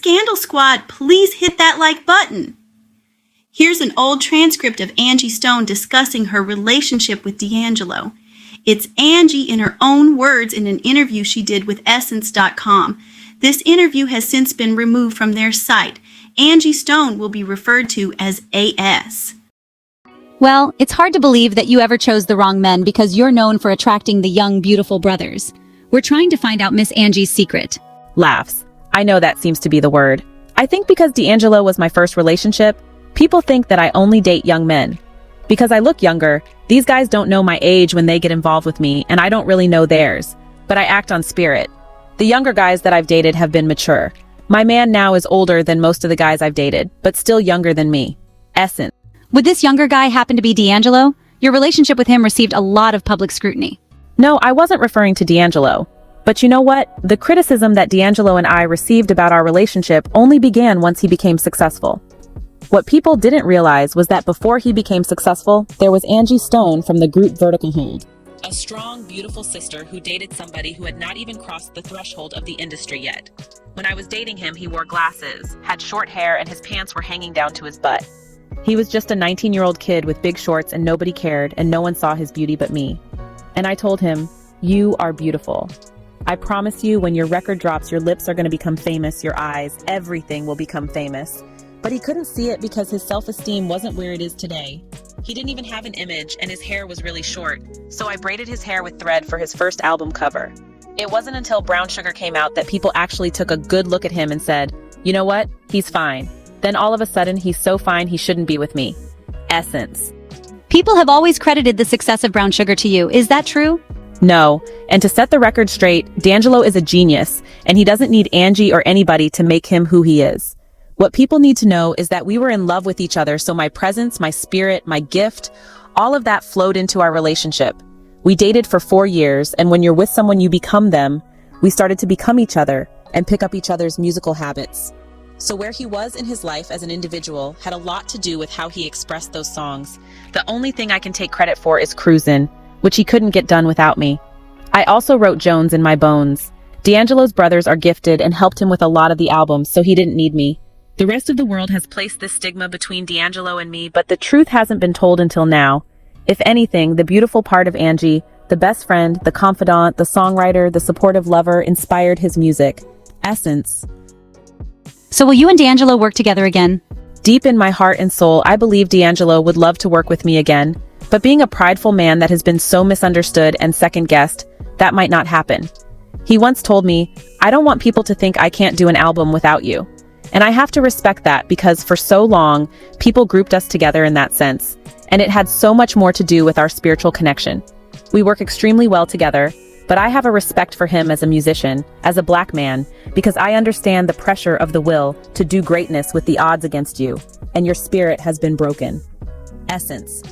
Scandal Squad, please hit that like button. Here's an old transcript of Angie Stone discussing her relationship with D'Angelo. It's Angie in her own words in an interview she did with Essence.com. This interview has since been removed from their site. Angie Stone will be referred to as AS. Well, it's hard to believe that you ever chose the wrong men because you're known for attracting the young, beautiful brothers. We're trying to find out Miss Angie's secret. Laughs. I know that seems to be the word. I think because D'Angelo was my first relationship, people think that I only date young men. Because I look younger, these guys don't know my age when they get involved with me, and I don't really know theirs. But I act on spirit. The younger guys that I've dated have been mature. My man now is older than most of the guys I've dated, but still younger than me. Essence. Would this younger guy happen to be D'Angelo? Your relationship with him received a lot of public scrutiny. No, I wasn't referring to D'Angelo. But you know what? The criticism that D'Angelo and I received about our relationship only began once he became successful. What people didn't realize was that before he became successful, there was Angie Stone from the group Vertical Hold. A strong, beautiful sister who dated somebody who had not even crossed the threshold of the industry yet. When I was dating him, he wore glasses, had short hair, and his pants were hanging down to his butt. He was just a 19-year-old kid with big shorts and nobody cared and no one saw his beauty but me. And I told him, "You are beautiful. I promise you when your record drops, your lips are going to become famous, your eyes, everything will become famous." But he couldn't see it because his self-esteem wasn't where it is today. He didn't even have an image and his hair was really short, so I braided his hair with thread for his first album cover. It wasn't until Brown Sugar came out that people actually took a good look at him and said, "You know what? He's fine." Then all of a sudden, he's so fine he shouldn't be with me. Essence. People have always credited the success of Brown Sugar to you. Is that true? No, and to set the record straight, D'Angelo is a genius, and he doesn't need Angie or anybody to make him who he is. What people need to know is that we were in love with each other, so my presence, my spirit, my gift, all of that flowed into our relationship. We dated for 4 years, and when you're with someone you become them, we started to become each other and pick up each other's musical habits. So where he was in his life as an individual had a lot to do with how he expressed those songs. The only thing I can take credit for is Cruisin', which he couldn't get done without me. I also wrote Jones in my bones. D'Angelo's brothers are gifted and helped him with a lot of the albums, so he didn't need me. The rest of the world has placed this stigma between D'Angelo and me, but the truth hasn't been told until now. If anything, the beautiful part of Angie, the best friend, the confidant, the songwriter, the supportive lover, inspired his music. Essence. So will you and D'Angelo work together again? Deep in my heart and soul, I believe D'Angelo would love to work with me again. But being a prideful man that has been so misunderstood and second-guessed, that might not happen. He once told me, "I don't want people to think I can't do an album without you." And I have to respect that because for so long, people grouped us together in that sense. And it had so much more to do with our spiritual connection. We work extremely well together, but I have a respect for him as a musician, as a black man, because I understand the pressure of the will to do greatness with the odds against you, and your spirit has been broken. Essence.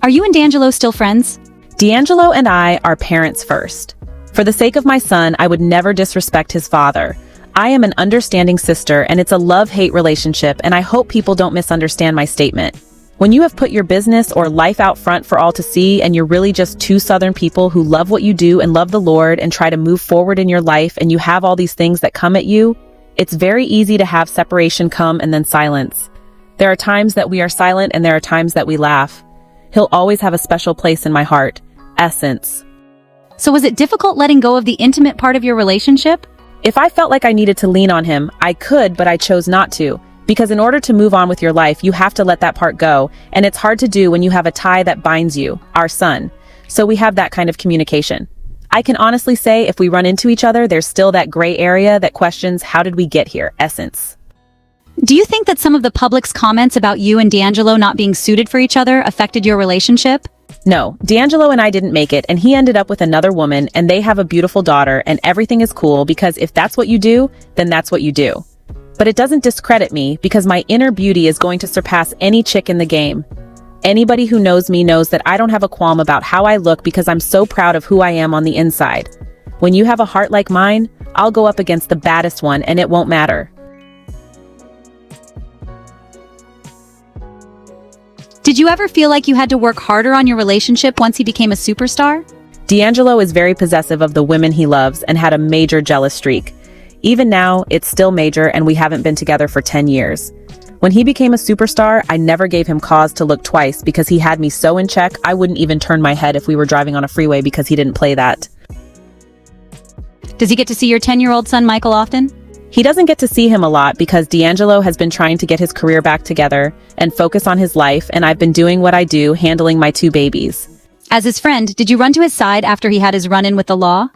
Are you and D'Angelo still friends? D'Angelo and I are parents first. For the sake of my son, I would never disrespect his father. I am an understanding sister, and it's a love-hate relationship, and I hope people don't misunderstand my statement. When you have put your business or life out front for all to see, and you're really just two Southern people who love what you do and love the Lord and try to move forward in your life, and you have all these things that come at you, it's very easy to have separation come and then silence. There are times that we are silent and there are times that we laugh. He'll always have a special place in my heart. Essence. So was it difficult letting go of the intimate part of your relationship? If I felt like I needed to lean on him, I could, but I chose not to. Because in order to move on with your life, you have to let that part go, and it's hard to do when you have a tie that binds you, our son. So we have that kind of communication. I can honestly say if we run into each other, there's still that gray area that questions, how did we get here? Essence. Do you think that some of the public's comments about you and D'Angelo not being suited for each other affected your relationship? No, D'Angelo and I didn't make it, and he ended up with another woman, and they have a beautiful daughter, and everything is cool because if that's what you do, then that's what you do. But it doesn't discredit me because my inner beauty is going to surpass any chick in the game. Anybody who knows me knows that I don't have a qualm about how I look because I'm so proud of who I am on the inside. When you have a heart like mine, I'll go up against the baddest one and it won't matter. Did you ever feel like you had to work harder on your relationship once he became a superstar? D'Angelo is very possessive of the women he loves and had a major jealous streak. Even now, it's still major and we haven't been together for 10 years. When he became a superstar, I never gave him cause to look twice because he had me so in check I wouldn't even turn my head if we were driving on a freeway because he didn't play that. Does he get to see your 10-year-old son Michael often? He doesn't get to see him a lot because D'Angelo has been trying to get his career back together and focus on his life, and I've been doing what I do, handling my 2 babies. As his friend, did you run to his side after he had his run-in with the law?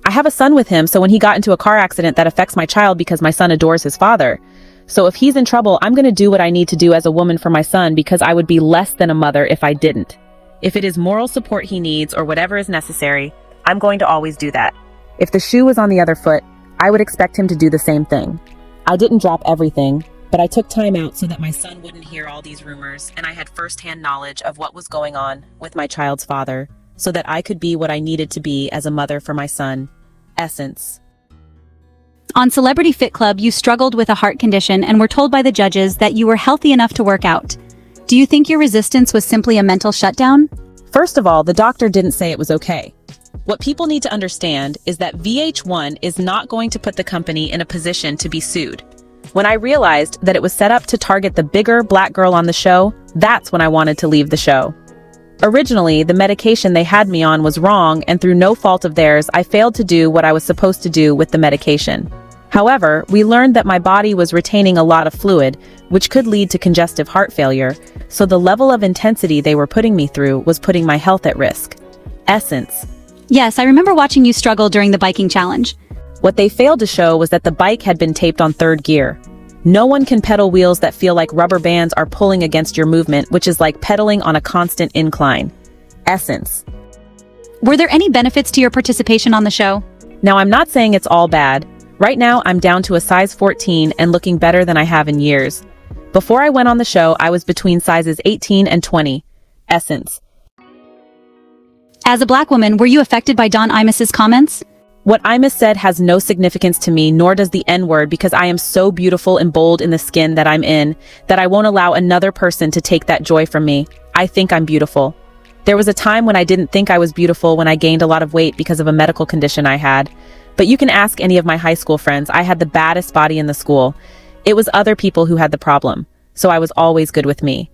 I have a son with him, so when he got into a car accident that affects my child because my son adores his father. So if he's in trouble, I'm going to do what I need to do as a woman for my son because I would be less than a mother if I didn't. If it is moral support he needs or whatever is necessary, I'm going to always do that. If the shoe was on the other foot, I would expect him to do the same thing. I didn't drop everything, but I took time out so that my son wouldn't hear all these rumors and I had firsthand knowledge of what was going on with my child's father so that I could be what I needed to be as a mother for my son. Essence. On Celebrity Fit Club, you struggled with a heart condition and were told by the judges that you were healthy enough to work out. Do you think your resistance was simply a mental shutdown? First of all, the doctor didn't say it was okay. What people need to understand is that VH1 is not going to put the company in a position to be sued. When I realized that it was set up to target the bigger black girl on the show, that's when I wanted to leave the show. Originally, the medication they had me on was wrong, and through no fault of theirs, I failed to do what I was supposed to do with the medication. However, we learned that my body was retaining a lot of fluid, which could lead to congestive heart failure, so the level of intensity they were putting me through was putting my health at risk. Essence. Yes, I remember watching you struggle during the biking challenge. What they failed to show was that the bike had been taped on 3rd gear. No one can pedal wheels that feel like rubber bands are pulling against your movement, which is like pedaling on a constant incline. Essence. Were there any benefits to your participation on the show? Now, I'm not saying it's all bad. Right now, I'm down to a size 14 and looking better than I have in years. Before I went on the show, I was between sizes 18 and 20. Essence. As a black woman, were you affected by Don Imus's comments? What Imus said has no significance to me, nor does the N-word, because I am so beautiful and bold in the skin that I'm in, that I won't allow another person to take that joy from me. I think I'm beautiful. There was a time when I didn't think I was beautiful when I gained a lot of weight because of a medical condition I had. But you can ask any of my high school friends, I had the baddest body in the school. It was other people who had the problem, so I was always good with me.